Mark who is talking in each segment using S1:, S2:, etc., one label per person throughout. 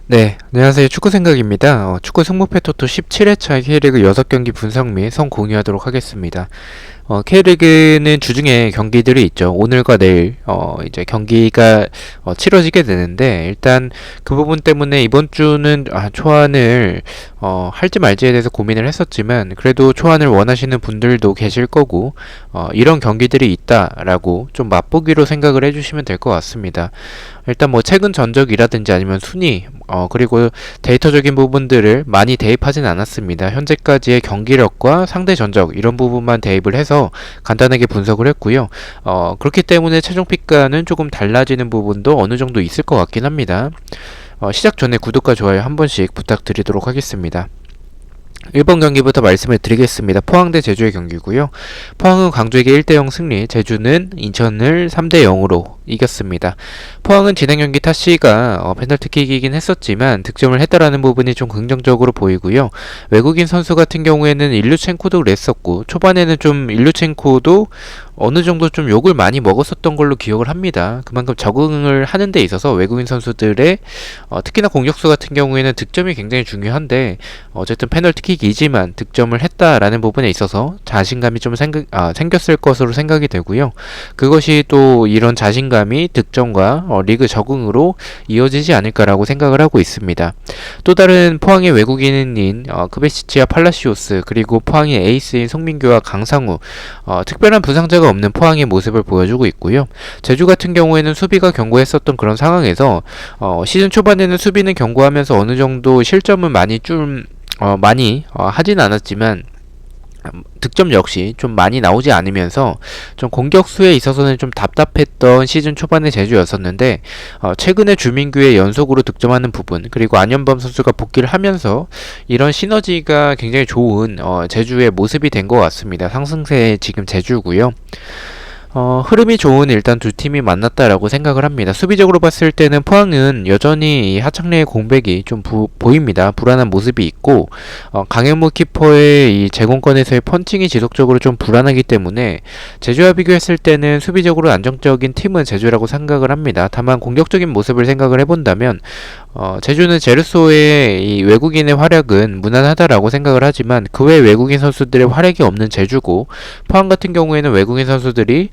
S1: 네, 안녕하세요. 축구생각입니다. 축구 승부패 토토 17회차 K리그 6경기 분석 및 성 공유하도록 하겠습니다. K리그는 주중에 경기들이 있죠. 오늘과 내일 이제 경기가 치러지게 되는데, 일단 그 부분 때문에 이번 주는 초안을 할지 말지에 대해서 고민을 했었지만, 그래도 초안을 원하시는 분들도 계실 거고, 이런 경기들이 있다라고 좀 맛보기로 생각을 해주시면 될 것 같습니다. 일단 뭐 최근 전적이라든지 아니면 순위, 그리고 데이터적인 부분들을 많이 대입하진 않았습니다. 현재까지의 경기력과 상대 전적 이런 부분만 대입을 해서 간단하게 분석을 했고요. 그렇기 때문에 최종 평가는 조금 달라지는 부분도 어느 정도 있을 것 같긴 합니다. 시작 전에 구독과 좋아요 한 번씩 부탁드리도록 하겠습니다. 1번 경기부터 말씀을 드리겠습니다. 포항 대 제주의 경기고요. 포항은 광주에게 1대0 승리, 제주는 인천을 3대0으로 이겼습니다. 포항은 지난 경기 타씨가 페널티킥이긴 했었지만 득점을 했다라는 부분이 좀 긍정적으로 보이고요. 외국인 선수 같은 경우에는 일류첸코도 그랬었고, 초반에는 좀 일류첸코도 어느 정도 좀 욕을 많이 먹었었던 걸로 기억을 합니다. 그만큼 적응을 하는 데 있어서 외국인 선수들의 특히나 공격수 같은 경우에는 득점이 굉장히 중요한데, 어쨌든 페널티킥이지만 득점을 했다라는 부분에 있어서 자신감이 좀 생겼을 것으로 생각이 되고요. 그것이 또 이런 자신감이 득점과 리그 적응으로 이어지지 않을까라고 생각을 하고 있습니다. 또 다른 포항의 외국인인 크베시치와 팔라시오스, 그리고 포항의 에이스인 송민규와 강상우, 특별한 부상자가 없는 포항의 모습을 보여주고 있고요. 제주 같은 경우에는 수비가 견고했었던 그런 상황에서 시즌 초반에는 수비는 견고하면서 어느 정도 실점은 많이 하진 않았지만 득점 역시 좀 많이 나오지 않으면서 좀 공격수에 있어서는 좀 답답했던 시즌 초반의 제주였었는데, 최근에 주민규의 연속으로 득점하는 부분, 그리고 안현범 선수가 복귀를 하면서 이런 시너지가 굉장히 좋은 제주의 모습이 된 것 같습니다. 상승세의 지금 제주고요. 흐름이 좋은 일단 두 팀이 만났다라고 생각을 합니다. 수비적으로 봤을 때는 포항은 여전히 하창래의 공백이 좀 보입니다. 불안한 모습이 있고, 강현무 키퍼의 이 제공권에서의 펀칭이 지속적으로 좀 불안하기 때문에 제주와 비교했을 때는 수비적으로 안정적인 팀은 제주라고 생각을 합니다. 다만 공격적인 모습을 생각을 해본다면 제주는 제르소의 이 외국인의 활약은 무난하다라고 생각을 하지만 그 외 외국인 선수들의 활약이 없는 제주고, 포항 같은 경우에는 외국인 선수들이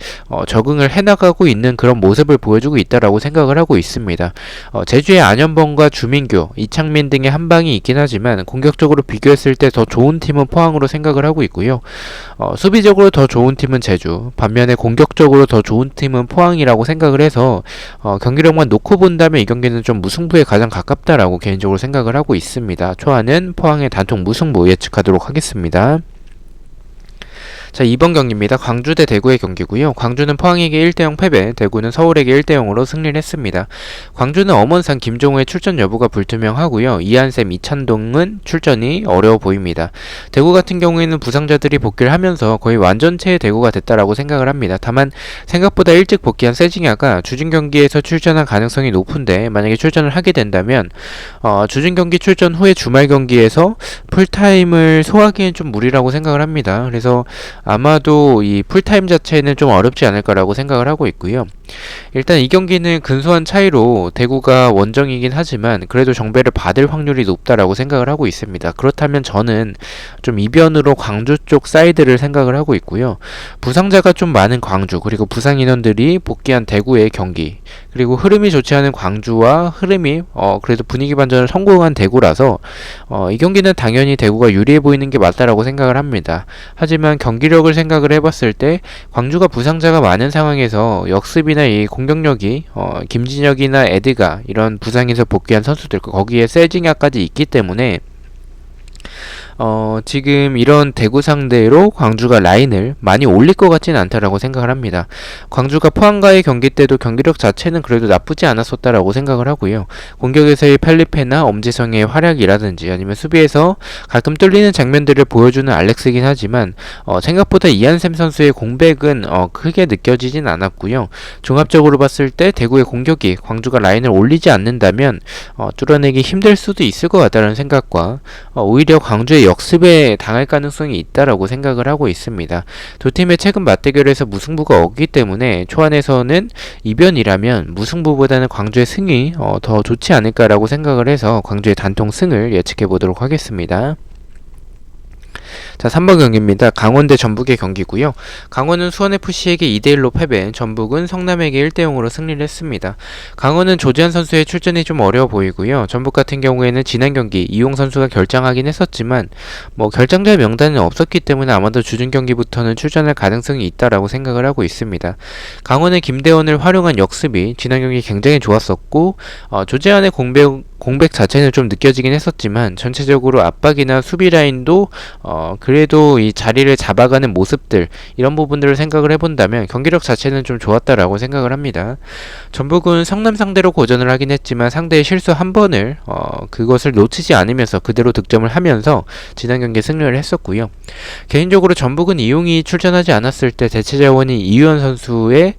S1: 적응을 해나가고 있는 그런 모습을 보여주고 있다라고 생각을 하고 있습니다. 제주의 안현범과 주민규, 이창민 등의 한방이 있긴 하지만 공격적으로 비교했을 때 더 좋은 팀은 포항으로 생각을 하고 있고요. 수비적으로 더 좋은 팀은 제주, 반면에 공격적으로 더 좋은 팀은 포항이라고 생각을 해서 경기력만 놓고 본다면 이 경기는 좀 무승부에 가장 가깝다라고 개인적으로 생각을 하고 있습니다. 초안은 포항의 단통 무승부 예측하도록 하겠습니다. 자, 2번 경기입니다. 광주 대 대구의 경기고요. 광주는 포항에게 1대0 패배, 대구는 서울에게 1대0으로 승리를 했습니다. 광주는 엄원상 김종우의 출전 여부가 불투명하고요. 이한샘, 이찬동은 출전이 어려워 보입니다. 대구 같은 경우에는 부상자들이 복귀를 하면서 거의 완전체의 대구가 됐다라고 생각을 합니다. 다만 생각보다 일찍 복귀한 세징야가 주중 경기에서 출전할 가능성이 높은데, 만약에 출전을 하게 된다면 주중 경기 출전 후에 주말 경기에서 풀타임을 소화하기엔 좀 무리라고 생각을 합니다. 그래서 아마도 이 풀타임 자체는 좀 어렵지 않을까라고 생각을 하고 있고요. 일단 이 경기는 근소한 차이로 대구가 원정이긴 하지만 그래도 정배를 받을 확률이 높다라고 생각을 하고 있습니다. 그렇다면 저는 좀 이변으로 광주 쪽 사이드를 생각을 하고 있고요. 부상자가 좀 많은 광주, 그리고 부상 인원들이 복귀한 대구의 경기, 그리고 흐름이 좋지 않은 광주와 흐름이 그래도 분위기 반전을 성공한 대구라서 이 경기는 당연히 대구가 유리해 보이는 게 맞다라고 생각을 합니다. 하지만 경기력을 생각을 해봤을 때 광주가 부상자가 많은 상황에서 역습이나 이 공격력이 김진혁이나 에드가 이런 부상에서 복귀한 선수들, 거기에 세징야까지 있기 때문에 지금 이런 대구 상대로 광주가 라인을 많이 올릴 것 같지는 않다라고 생각을 합니다. 광주가 포항과의 경기 때도 경기력 자체는 그래도 나쁘지 않았었다라고 생각을 하고요. 공격에서의 펠리페나 엄지성의 활약이라든지 아니면 수비에서 가끔 뚫리는 장면들을 보여주는 알렉스이긴 하지만 생각보다 이한샘 선수의 공백은 크게 느껴지진 않았고요. 종합적으로 봤을 때 대구의 공격이 광주가 라인을 올리지 않는다면 뚫어내기 힘들 수도 있을 것 같다는 생각과 오히려 광주의 역습에 당할 가능성이 있다라고 생각을 하고 있습니다. 두 팀의 최근 맞대결에서 무승부가 없기 때문에 초안에서는 이변이라면 무승부보다는 광주의 승이 더 좋지 않을까라고 생각을 해서 광주의 단통 승을 예측해 보도록 하겠습니다. 자, 3번 경기입니다. 강원 대 전북의 경기고요. 강원은 수원FC에게 2대1로 패배, 전북은 성남에게 1대0으로 승리를 했습니다. 강원은 조지한 선수의 출전이 좀 어려워 보이고요. 전북 같은 경우에는 지난 경기 이용 선수가 결장하긴 했었지만 결장자 명단은 없었기 때문에 아마도 주중 경기부터는 출전할 가능성이 있다라고 생각을 하고 있습니다. 강원은 김대원을 활용한 역습이 지난 경기 굉장히 좋았었고 조지한의 공백 자체는 좀 느껴지긴 했었지만 전체적으로 압박이나 수비 라인도 그래도 이 자리를 잡아가는 모습들 이런 부분들을 생각을 해본다면 경기력 자체는 좀 좋았다라고 생각을 합니다. 전북은 성남 상대로 고전을 하긴 했지만 상대의 실수 한 번을 그것을 놓치지 않으면서 그대로 득점을 하면서 지난 경기에 승리를 했었고요. 개인적으로 전북은 이용이 출전하지 않았을 때 대체 자원인 이유현 선수의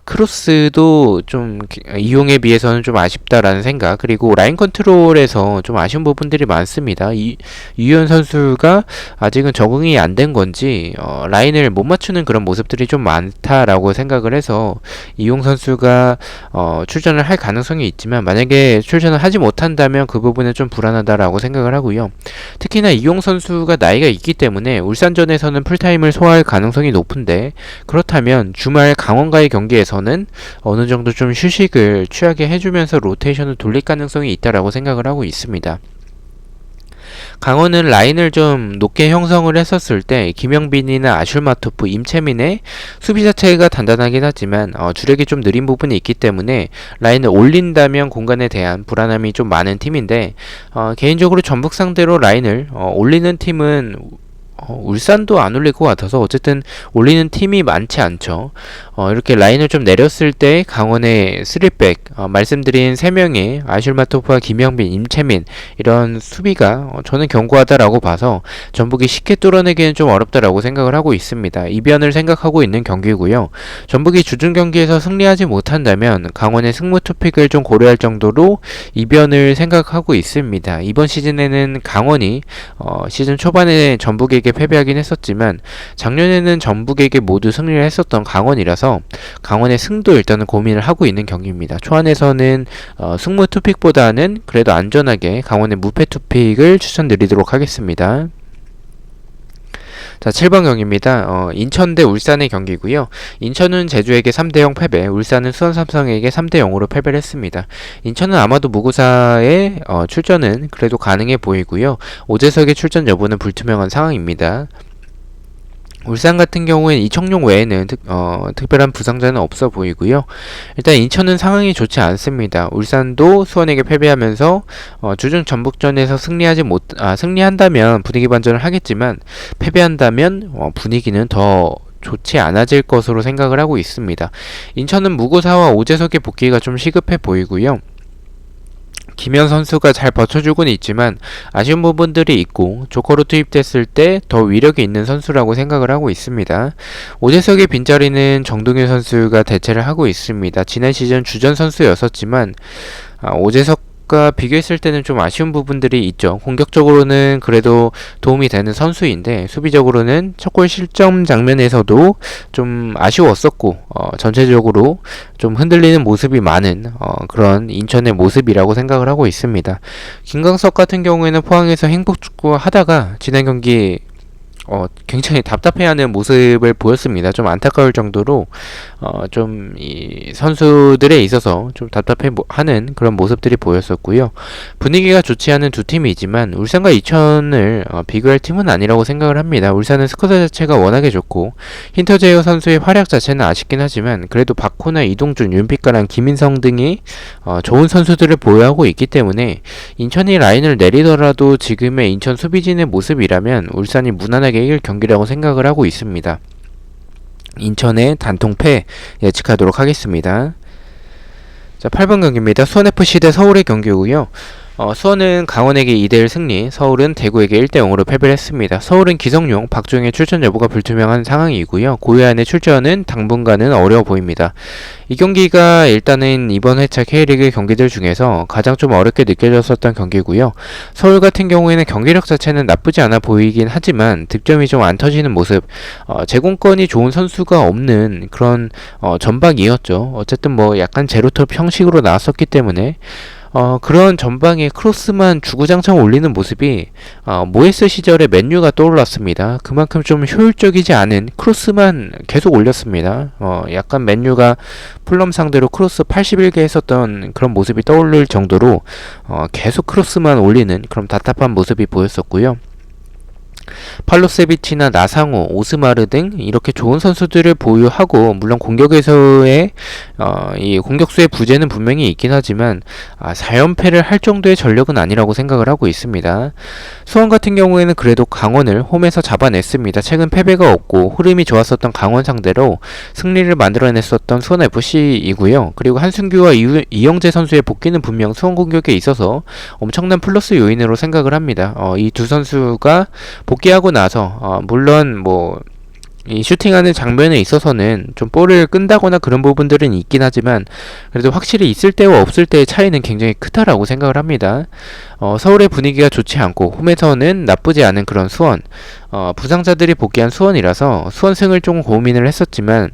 S1: 크로스도 좀 이용에 비해서는 좀 아쉽다라는 생각, 그리고 라인 컨트롤에서 좀 아쉬운 부분들이 많습니다. 이유현 선수가 아직은 적응이 안 된 건지 라인을 못 맞추는 그런 모습들이 좀 많다라고 생각을 해서 이용 선수가 출전을 할 가능성이 있지만 만약에 출전을 하지 못한다면 그 부분은 좀 불안하다라고 생각을 하고요. 특히나 이용 선수가 나이가 있기 때문에 울산전에서는 풀타임을 소화할 가능성이 높은데, 그렇다면 주말 강원과의 경기에서는 어느 정도 좀 휴식을 취하게 해주면서 로테이션을 돌릴 가능성이 있다라고 생각을 하고 있습니다. 강원은 라인을 좀 높게 형성을 했었을 때 김영빈이나 아슐마토프, 임채민의 수비 자체가 단단하긴 하지만 주력이 좀 느린 부분이 있기 때문에 라인을 올린다면 공간에 대한 불안함이 좀 많은 팀인데, 개인적으로 전북 상대로 라인을 올리는 팀은 울산도 안 올릴 것 같아서 어쨌든 올리는 팀이 많지 않죠. 이렇게 라인을 좀 내렸을 때 강원의 3백 말씀드린 3명의 아슐마토프와 김영빈, 임채민 이런 수비가 저는 견고하다라고 봐서 전북이 쉽게 뚫어내기는 좀 어렵다라고 생각을 하고 있습니다. 이변을 생각하고 있는 경기고요. 전북이 주중 경기에서 승리하지 못한다면 강원의 승무 투픽을 좀 고려할 정도로 이변을 생각하고 있습니다. 이번 시즌에는 강원이 시즌 초반에 전북에게 패배하긴 했었지만 작년에는 전북에게 모두 승리를 했었던 강원이라서 강원의 승도 일단은 고민을 하고 있는 경기입니다. 초안에서는 승무 투픽보다는 그래도 안전하게 강원의 무패 투픽을 추천드리도록 하겠습니다. 자, 7번 경기입니다. 인천 대 울산의 경기고요. 인천은 제주에게 3대0 패배, 울산은 수원 삼성에게 3대0으로 패배를 했습니다. 인천은 아마도 무구사의 출전은 그래도 가능해 보이고요. 오재석의 출전 여부는 불투명한 상황입니다. 울산 같은 경우에는 이청용 외에는 특별한 부상자는 없어 보이고요. 일단 인천은 상황이 좋지 않습니다. 울산도 수원에게 패배하면서 주중 전북전에서 승리한다면 분위기 반전을 하겠지만 패배한다면 분위기는 더 좋지 않아질 것으로 생각을 하고 있습니다. 인천은 무고사와 오재석의 복귀가 좀 시급해 보이고요. 김현 선수가 잘 버텨주고는 있지만 아쉬운 부분들이 있고 조커로 투입됐을 때 더 위력이 있는 선수라고 생각을 하고 있습니다. 오재석의 빈자리는 정동현 선수가 대체를 하고 있습니다. 지난 시즌 주전 선수였었지만 오재석과 비교했을 때는 좀 아쉬운 부분들이 있죠. 공격적으로는 그래도 도움이 되는 선수인데 수비적으로는 첫골 실점 장면에서도 좀 아쉬웠었고 전체적으로 좀 흔들리는 모습이 많은 그런 인천의 모습이라고 생각을 하고 있습니다. 김광석 같은 경우에는 포항에서 행복축구 하다가 지난 경기 굉장히 답답해하는 모습을 보였습니다. 좀 안타까울 정도로 좀 이 선수들에 있어서 좀 답답해하는 그런 모습들이 보였었고요. 분위기가 좋지 않은 두 팀이지만 울산과 이천을 비교할 팀은 아니라고 생각을 합니다. 울산은 스쿼드 자체가 워낙에 좋고 힌터제어 선수의 활약 자체는 아쉽긴 하지만 그래도 박호나 이동준, 윤빛가랑 김인성 등이 좋은 선수들을 보유하고 있기 때문에 인천이 라인을 내리더라도 지금의 인천 수비진의 모습이라면 울산이 무난하게 이길 경기라고 생각을 하고 있습니다. 인천의 단통패 예측하도록 하겠습니다. 자, 8번 경기입니다. 수원FC 대 서울의 경기고요. 수원은 강원에게 2대1 승리, 서울은 대구에게 1대0으로 패배를 했습니다. 서울은 기성용, 박주영의 출전 여부가 불투명한 상황이고요. 고유한의 출전은 당분간은 어려워 보입니다. 이 경기가 일단은 이번 회차 K리그 경기들 중에서 가장 좀 어렵게 느껴졌었던 경기고요. 서울 같은 경우에는 경기력 자체는 나쁘지 않아 보이긴 하지만 득점이 좀 안 터지는 모습, 제공권이 좋은 선수가 없는 그런 전방이었죠. 어쨌든 뭐 약간 제로톱 형식으로 나왔었기 때문에 그런 전방에 크로스만 주구장창 올리는 모습이 모에스 시절의 맨유가 떠올랐습니다. 그만큼 좀 효율적이지 않은 크로스만 계속 올렸습니다. 약간 맨유가 풀럼 상대로 크로스 81개 했었던 그런 모습이 떠오를 정도로 계속 크로스만 올리는 그런 답답한 모습이 보였었고요. 팔로세비치나 나상호, 오스마르 등 이렇게 좋은 선수들을 보유하고 물론 공격에서의 이 공격수의 부재는 분명히 있긴 하지만 4연패를 할 정도의 전력은 아니라고 생각을 하고 있습니다. 수원 같은 경우에는 그래도 강원을 홈에서 잡아냈습니다. 최근 패배가 없고 흐름이 좋았었던 강원 상대로 승리를 만들어냈었던 수원FC이고요. 그리고 한승규와 이영재 선수의 복귀는 분명 수원 공격에 있어서 엄청난 플러스 요인으로 생각을 합니다. 이 두 선수가 복귀하고 나서 물론 뭐 이 슈팅하는 장면에 있어서는 좀 볼을 끈다거나 그런 부분들은 있긴 하지만 그래도 확실히 있을 때와 없을 때의 차이는 굉장히 크다라고 생각을 합니다. 서울의 분위기가 좋지 않고 홈에서는 나쁘지 않은 그런 수원, 부상자들이 복귀한 수원이라서 수원승을 좀 고민을 했었지만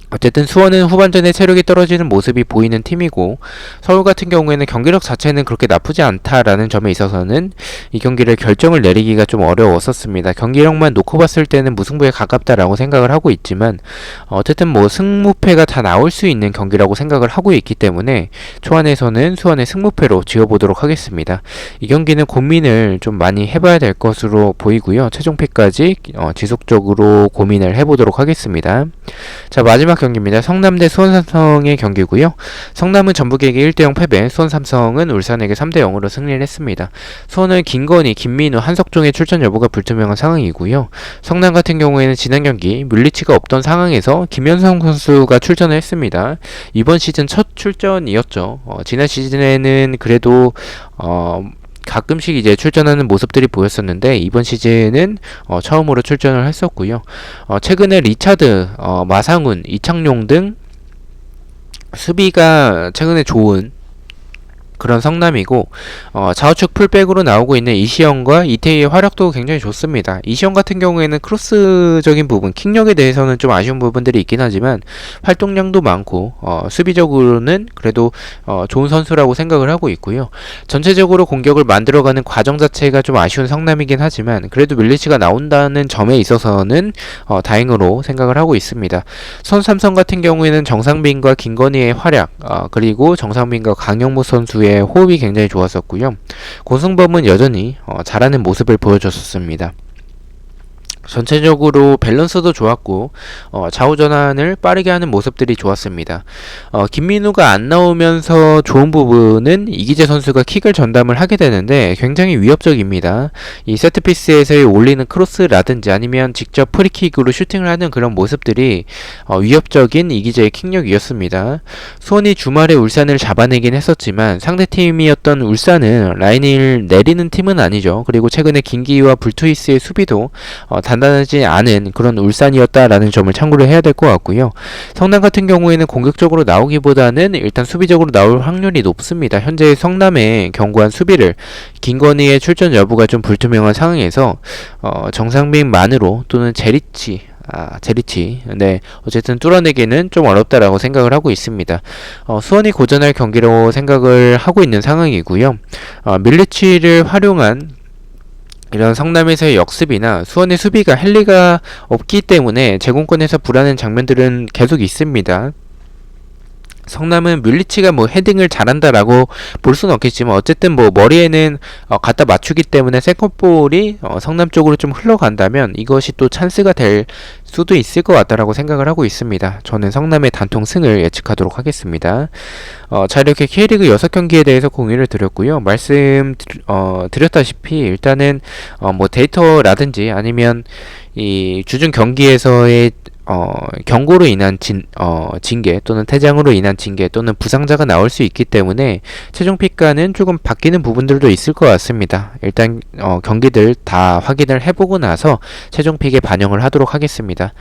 S1: 어쨌든 수원은 후반전에 체력이 떨어지는 모습이 보이는 팀이고 서울 같은 경우에는 경기력 자체는 그렇게 나쁘지 않다라는 점에 있어서는 이 경기를 결정을 내리기가 좀 어려웠었습니다. 경기력만 놓고 봤을 때는 무승부에 가깝다라고 생각을 하고 있지만 어쨌든 뭐 승무패가 다 나올 수 있는 경기라고 생각을 하고 있기 때문에 초안에서는 수원의 승무패로 지어보도록 하겠습니다. 이 경기는 고민을 좀 많이 해봐야 될 것으로 보이고요. 최종패까지 지속적으로 고민을 해보도록 하겠습니다. 자, 마지막 경기입니다. 성남 대 수원삼성의 경기고요. 성남은 전북에게 1대0 패배, 수원삼성은 울산에게 3대0으로 승리를 했습니다. 수원은 김건희, 김민우, 한석종의 출전 여부가 불투명한 상황이고요. 성남 같은 경우에는 지난 경기 물리치가 없던 상황에서 김현성 선수가 출전을 했습니다. 이번 시즌 첫 출전이었죠. 지난 시즌에는 그래도 가끔씩 이제 출전하는 모습들이 보였었는데 이번 시즌은 처음으로 출전을 했었고요. 최근에 리차드, 마상훈, 이창용 등 수비가 최근에 좋은 그런 성남이고 좌우측 풀백으로 나오고 있는 이시영과 이태희의 활약도 굉장히 좋습니다. 이시영 같은 경우에는 크로스적인 부분, 킥력에 대해서는 좀 아쉬운 부분들이 있긴 하지만 활동량도 많고 수비적으로는 그래도 좋은 선수라고 생각을 하고 있고요. 전체적으로 공격을 만들어가는 과정 자체가 좀 아쉬운 성남이긴 하지만 그래도 밀리치가 나온다는 점에 있어서는 다행으로 생각을 하고 있습니다. 선삼성 같은 경우에는 정상빈과 김건희의 활약 그리고 정상빈과 강영무 선수의 호흡이 굉장히 좋았었고요. 고승범은 여전히 잘하는 모습을 보여줬었습니다. 전체적으로 밸런스도 좋았고 좌우 전환을 빠르게 하는 모습들이 좋았습니다. 김민우가 안 나오면서 좋은 부분은 이기재 선수가 킥을 전담을 하게 되는데 굉장히 위협적입니다. 이 세트피스에서의 올리는 크로스라든지 아니면 직접 프리킥으로 슈팅을 하는 그런 모습들이 위협적인 이기재의 킥력이었습니다. 수원이 주말에 울산을 잡아내긴 했었지만 상대팀이었던 울산은 라인을 내리는 팀은 아니죠. 그리고 최근에 김기희와 불투이스의 수비도 단단하지 않은 그런 울산이었다라는 점을 참고를 해야 될 것 같고요. 성남 같은 경우에는 공격적으로 나오기보다는 일단 수비적으로 나올 확률이 높습니다. 현재 성남의 견고한 수비를 김건희의 출전 여부가 좀 불투명한 상황에서 정상빈만으로 또는 제리치 네, 어쨌든 뚫어내기는 좀 어렵다라고 생각을 하고 있습니다. 수원이 고전할 경기로 생각을 하고 있는 상황이고요. 밀리치를 활용한 이런 성남에서의 역습이나 수원의 수비가 헬리가 없기 때문에 제공권에서 불안한 장면들은 계속 있습니다. 성남은 뮬리치가 뭐 헤딩을 잘한다라고 볼 수는 없겠지만 어쨌든 뭐 머리에는 갖다 맞추기 때문에 세컨볼이 성남 쪽으로 좀 흘러간다면 이것이 또 찬스가 될 수도 있을 것 같다라고 생각을 하고 있습니다. 저는 성남의 단통 승을 예측하도록 하겠습니다. 자, 이렇게 K리그 6경기에 대해서 공유를 드렸고요. 드렸다시피 일단은 뭐 데이터라든지 아니면 이 주중 경기에서의 경고로 인한 징계 또는 퇴장으로 인한 징계 또는 부상자가 나올 수 있기 때문에 최종 픽가는 조금 바뀌는 부분들도 있을 것 같습니다. 일단 경기들 다 확인을 해보고 나서 최종 픽에 반영을 하도록 하겠습니다.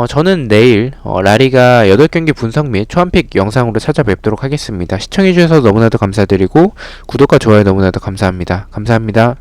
S1: 저는 내일 라리가 8경기 분석 및 초안픽 영상으로 찾아뵙도록 하겠습니다. 시청해주셔서 너무나도 감사드리고 구독과 좋아요 너무나도 감사합니다. 감사합니다.